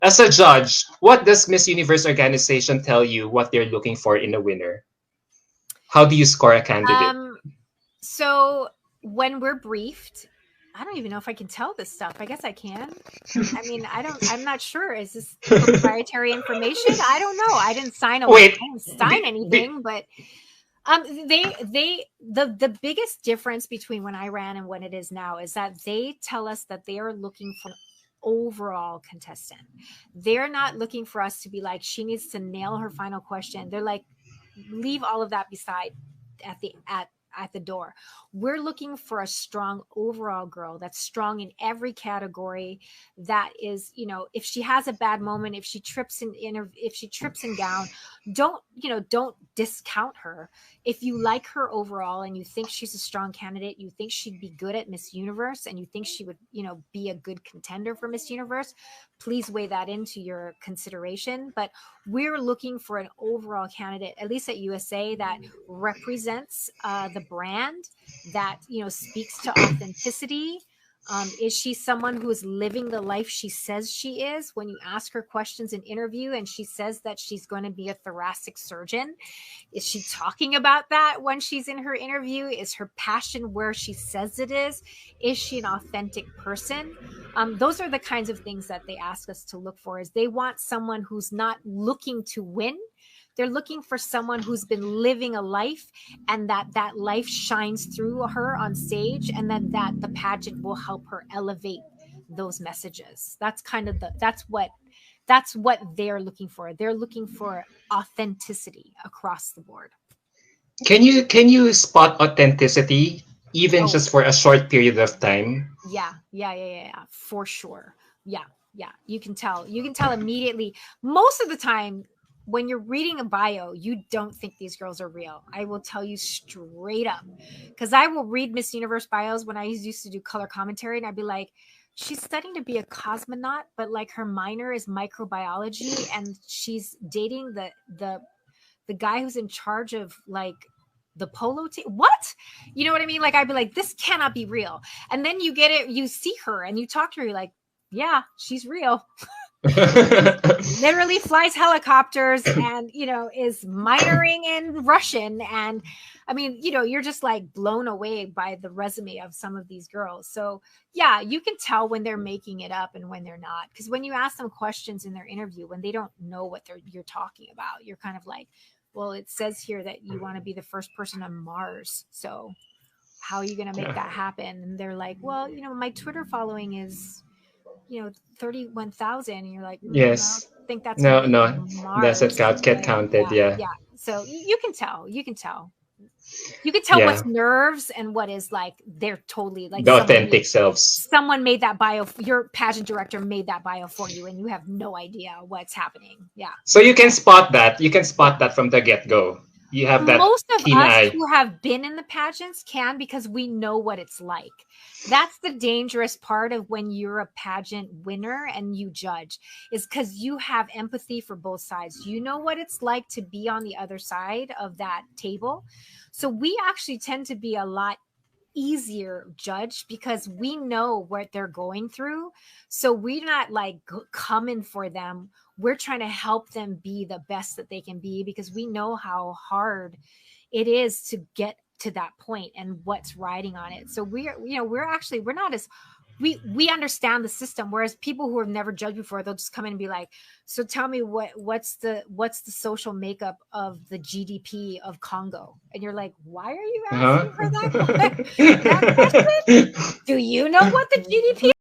As a judge, what does Miss Universe organization tell you what they're looking for in a winner? How do you score a candidate? Um, so when we're briefed, I don't even know if I can tell this stuff. I guess I can. I mean, I'm not sure. Is this proprietary information? I don't know. I didn't sign Wait, I didn't sign anything, but the biggest difference between when I ran and when it is now is that they tell us that they are looking for an overall contestant. They're not looking for us to be like, she needs to nail her final question. They're like, leave all of that beside at the door. We're looking for a strong overall girl that's strong in every category. That is, if she has a bad moment, if she trips if she trips and down, don't discount her. If you like her overall and you think she's a strong candidate, you think she'd be good at Miss Universe, and you think she would, be a good contender for Miss Universe, please weigh that into your consideration. But we're looking for an overall candidate, at least at USA, that represents the brand, that speaks to authenticity. Is she someone who is living the life she says she is? When you ask her questions in interview and she says that she's going to be a thoracic surgeon, is she talking about that when she's in her interview? Is her passion where she says it is? Is she an authentic person? Those are the kinds of things that they ask us to look for. Is they want someone who's not looking to win. They're looking for someone who's been living a life, and that life shines through her on stage, and then that the pageant will help her elevate those messages. That's what they're looking for. They're looking for authenticity across the board. Can you spot authenticity even Oh, just for a short period of time? yeah, for sure. Yeah, you can tell. You can tell immediately. Most of the time, when you're reading a bio, you don't think these girls are real. I will tell you straight up, because I will read Miss Universe bios when I used to do color commentary, and I'd be like, she's studying to be a cosmonaut, but like her minor is microbiology, and she's dating the guy who's in charge of like the polo team. What? You know what I mean? Like, I'd be like, this cannot be real. And then you get it, you see her and you talk to her, you're like, yeah, she's real. She literally flies helicopters and, is minoring in Russian. And I mean, you're just like blown away by the resume of some of these girls. So yeah, you can tell when they're making it up and when they're not. Because when you ask them questions in their interview, when they don't know what you're talking about, you're kind of like, well, it says here that you want to be the first person on Mars. So how are you going to make that happen? And they're like, well, my Twitter following is, 31,000. And you're like, I don't Yes. think that's going to No, get you no, to doesn't Mars. count. Get But counted. yeah, Yeah, yeah. So you can tell. You can tell yeah. what's nerves and what is like they're totally like The authentic selves. someone made that bio. Your pageant director made that bio for you, and you have no idea what's happening. Yeah. So you can spot that. You can spot that from the get go. You have that Most of keen us eye. who have been in the pageants can, because we know what it's like. That's the dangerous part of when you're a pageant winner and you judge, is because you have empathy for both sides. You know what it's like to be on the other side of that table. So we actually tend to be a lot easier judge because we know what they're going through. So we're not like coming for them. We're trying to help them be the best that they can be, because we know how hard it is to get to that point and what's riding on it. So we're not as we understand the system, whereas people who have never judged before, they'll just come in and be like, so tell me what's the social makeup of the GDP of Congo? And you're like, why are you Uh-huh. asking her that question? Do you know what the GDP